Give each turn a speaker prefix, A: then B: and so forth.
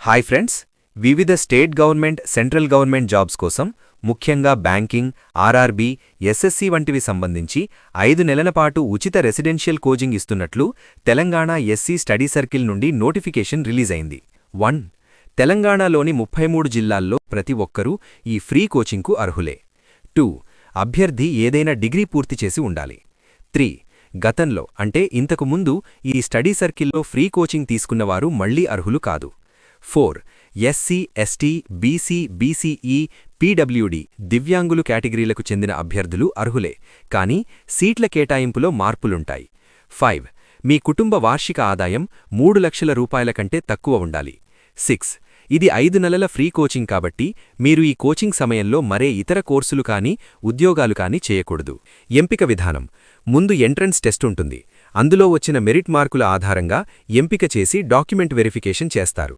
A: Hi friends, వివిధ state government, central government jobs కోసం ముఖ్యంగా బ్యాంకింగ్, ఆర్ఆర్బీ, ఎస్ఎస్సి వంటివి సంబంధించి 5 నెలల పాటు ఉచిత రెసిడెన్షియల్ కోచింగ్ ఇస్తున్నట్లు తెలంగాణ ఎస్సీ స్టడీ సర్కిల్ నుండి నోటిఫికేషన్ రిలీజ్ అయింది. 1. తెలంగాణలోని 33 జిల్లాల్లో ప్రతి ఒక్కరూ ఈ ఫ్రీ కోచింగ్కు అర్హులే. 2. అభ్యర్థి ఏదైనా డిగ్రీ పూర్తి చేసి ఉండాలి. 3. గతంలో అంటే ఇంతకు ముందు ఈ స్టడీ సర్కిల్లో ఫ్రీ కోచింగ్ తీసుకున్నవారు మళ్లీ అర్హులు కాదు. 4. SC, ST, BC, BCE, PWD దివ్యాంగులు కేటగిరీలకు చెందిన అభ్యర్థులు అర్హులే, కానీ సీట్ల కేటాయింపులో మార్పులుంటాయి. 5. మీ కుటుంబ వార్షిక ఆదాయం 3 లక్షల రూపాయల కంటే తక్కువ ఉండాలి. 6. ఇది 5 నెలల ఫ్రీ కోచింగ్ కాబట్టి మీరు ఈ కోచింగ్ సమయంలో మరే ఇతర కోర్సులు కానీ ఉద్యోగాలు కానీ చేయకూడదు. ఎంపిక విధానం: ముందు ఎంట్రన్స్ టెస్ట్ ఉంటుంది. అందులో వచ్చిన మెరిట్ మార్కుల ఆధారంగా ఎంపిక చేసి డాక్యుమెంట్ వెరిఫికేషన్ చేస్తారు.